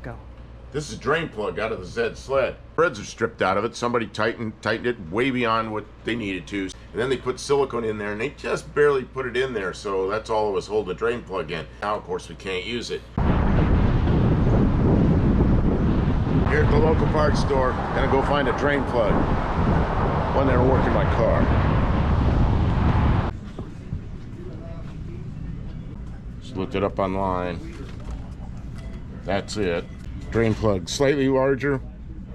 Go. This is a drain plug out of the Zed Sled. Threads are stripped out of it. Somebody tightened it way beyond what they needed to. And then they put silicone in there, and they just barely put it in there, so that's all that was holding the drain plug in. Now, of course, we can't use it. Here at the local parts store, gonna go find a drain plug. One that'll work in my car. Just looked it up online. That's it. Drain plug, slightly larger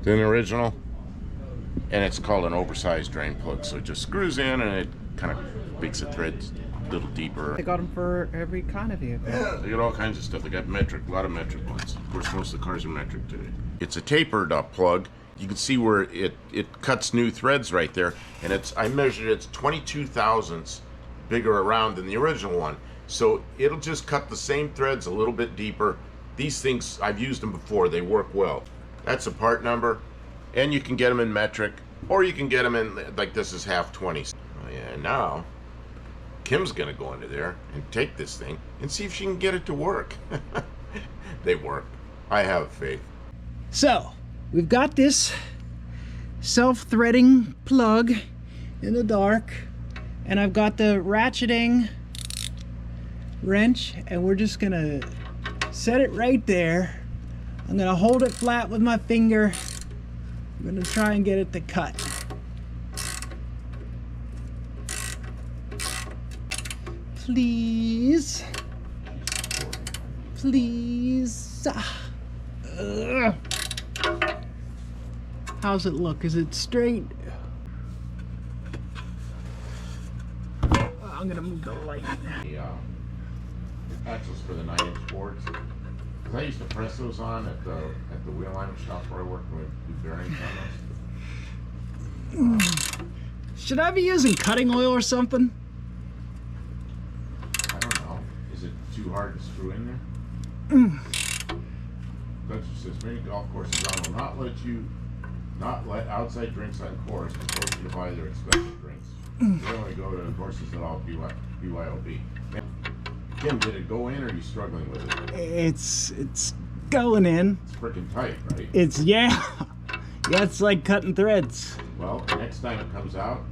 than the original, and it's called an oversized drain plug. So it just screws in and it kind of makes the threads a little deeper. They got them for every kind of vehicle. Yeah, they got all kinds of stuff. They got metric, a lot of metric ones. Of course, most of the cars are metric today. It's a tapered up plug. You can see where it cuts new threads right there, and I measured it's 22 thousandths bigger around than the original one. So it'll just cut the same threads a little bit deeper. These things, I've used them before, they work well. That's a part number, and you can get them in metric, or you can get them in, like this is half 20. Oh yeah, now, Kim's gonna go into there and take this thing and see if she can get it to work. They work. I have faith. So, we've got this self-threading plug in the dark, and I've got the ratcheting wrench, and we're just gonna set it right there. I'm gonna hold it flat with my finger. I'm gonna try and get it to cut. Please. Please. How's it look? Is it straight? I'm gonna move the light. The axles for the 9-inch boards. I used to press those on at the wheel line shop where I worked with the bearings on those. Should I be using cutting oil or something? I don't know. Is it too hard to screw in there? That's what says many golf courses will not let outside drinks on course and force you to buy their expensive drinks. They only go to courses that all BYOB. Kim, did it go in, or are you struggling with it? It's going in. It's freaking tight, right? Yeah, it's like cutting threads. Well, next time it comes out,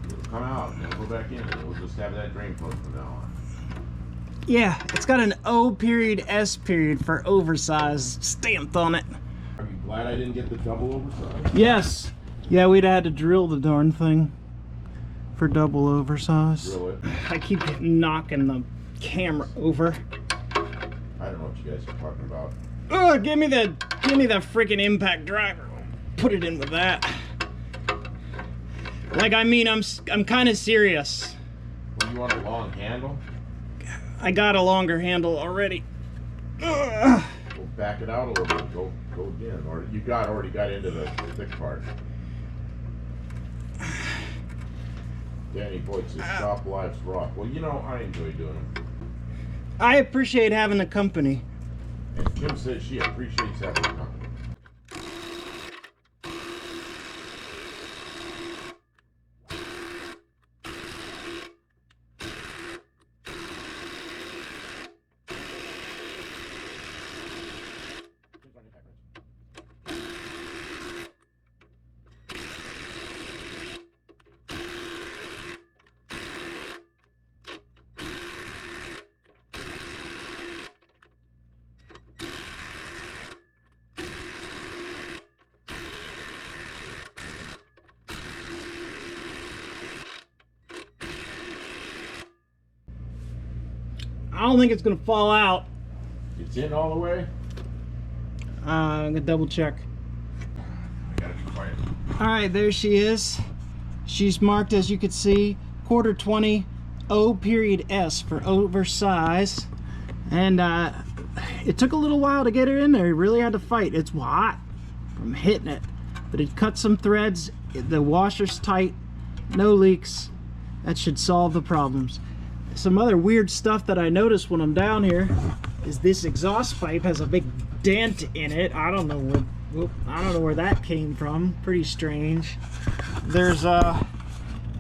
it'll come out, and it'll go back in, and we'll just have that drain plug from now on. Yeah, it's got an O period S period for oversized stamped on it. Are you glad I didn't get the double oversize? Yes. Yeah, we'd had to drill the darn thing for double oversize. Drill it. I keep knocking the camera over. I don't know what you guys are talking about. Oh, give me the freaking impact driver. Put it in with that. Like, I mean, I'm kind of serious. Well, you want a long handle? I got a longer handle already. We'll back it out a little bit. Go again, or you already got into the thick part. Danny Boyd says, "Stop lives rock." Well, you know, I enjoy doing them. I appreciate having the company. And Kim says she appreciates having the company. I don't think it's gonna fall out. It's in all the way? I'm gonna double check. I gotta be quiet. All right, there she is. She's marked, as you can see, quarter 20 O period S for oversize. And it took a little while to get her in there. It really had to fight. It's hot from hitting it. But it cut some threads. The washer's tight, no leaks. That should solve the problems. Some other weird stuff that I noticed when I'm down here is this exhaust pipe has a big dent in it. I don't know where that came from. Pretty strange. There's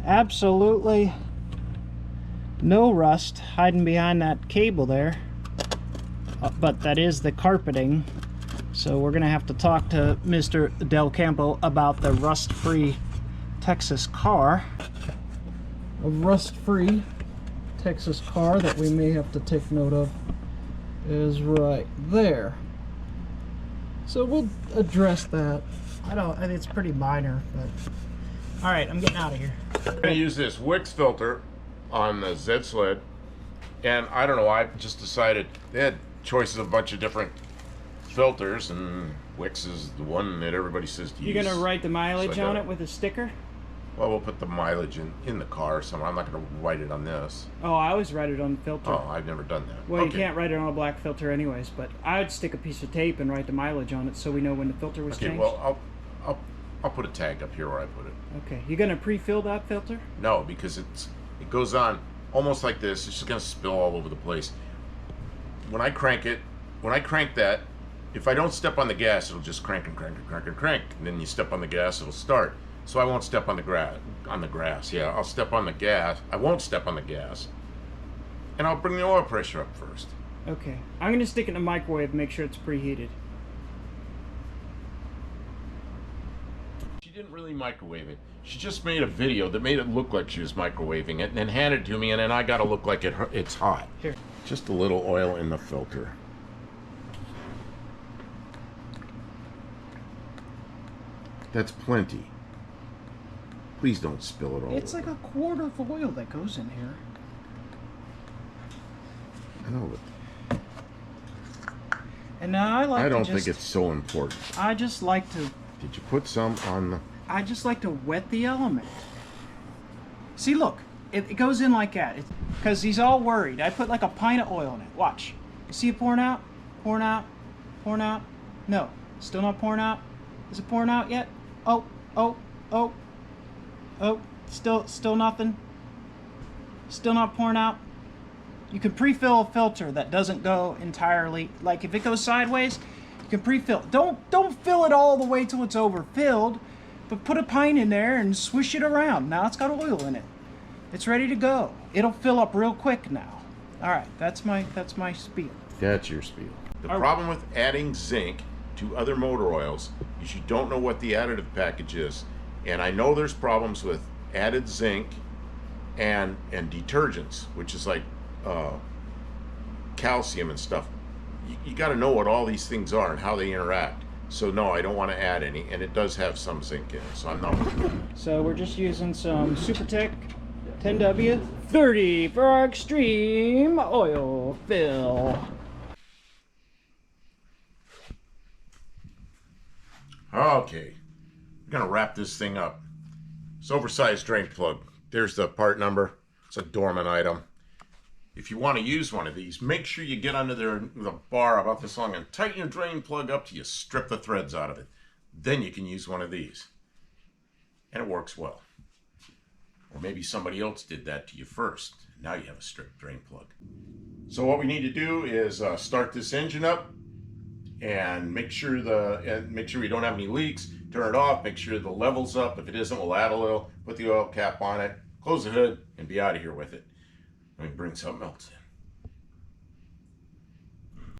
absolutely no rust hiding behind that cable there. but that is the carpeting. So we're gonna have to talk to Mr. Del Campo about the rust-free Texas car. A rust-free Texas car that we may have to take note of is right there. So we'll address that. I think it's pretty minor, but all right, I'm getting out of here. I'm gonna use this Wix filter on the Zed Sled, and I don't know, I just decided they had choices of a bunch of different filters, and Wix is the one that everybody says to use. You're gonna write the mileage So on it with a sticker? Well, we'll put the mileage in the car somewhere. I'm not gonna write it on this. Oh, I always write it on the filter. Oh, I've never done that. Well, okay. You can't write it on a black filter anyways, but I would stick a piece of tape and write the mileage on it so we know when the filter was changed. Well, I'll put a tag up here where I put it. Okay, you gonna pre-fill that filter? No, because it goes on almost like this. It's just gonna spill all over the place. When I crank that, if I don't step on the gas, it'll just crank and crank and crank and crank. And then you step on the gas, it'll start. So I won't step on the grass. Yeah, I'll step on the gas. I won't step on the gas. And I'll bring the oil pressure up first. Okay, I'm gonna stick it in the microwave and make sure it's preheated. She didn't really microwave it. She just made a video that made it look like she was microwaving it and then handed it to me, and then I got to look like it's hot. Here. Just a little oil in the filter. That's plenty. Please don't spill it all It's over. like a quart of oil that goes in here. I know, but And now I don't think it's so important. I just like to. Did you put some on the... I just like to wet the element. See, look, it goes in like that. Because he's all worried. I put like a pint of oil in it. Watch. You see it pouring out? Pouring out? Pouring out? No. Still not pouring out? Is it pouring out yet? Oh, oh, oh. Oh, still nothing. Still not pouring out. You can pre-fill a filter that doesn't go entirely. Like if it goes sideways, you can pre-fill. Don't fill it all the way till it's overfilled, but put a pint in there and swish it around. Now it's got oil in it. It's ready to go. It'll fill up real quick now. All right, that's my spiel. That's your spiel. The problem with adding zinc to other motor oils is you don't know what the additive package is. And I know there's problems with added zinc and detergents, which is like calcium and stuff. You got to know what all these things are and how they interact. So no, I don't want to add any, and it does have some zinc in it, so I'm not. So we're just using some Supertech 10W 30 for our extreme oil fill. Okay, we're gonna wrap this thing up. It's oversized drain plug. There's the part number. It's a dormant item. If you want to use one of these, make sure you get under the bar about this long and tighten your drain plug up till you strip the threads out of it. Then you can use one of these. And it works well. Or maybe somebody else did that to you first. Now you have a stripped drain plug. So what we need to do is start this engine up and make sure we don't have any leaks. Turn it off, make sure the level's up. If it isn't, we'll add a little, put the oil cap on it, close the hood, and be out of here with it. Let me bring something else in.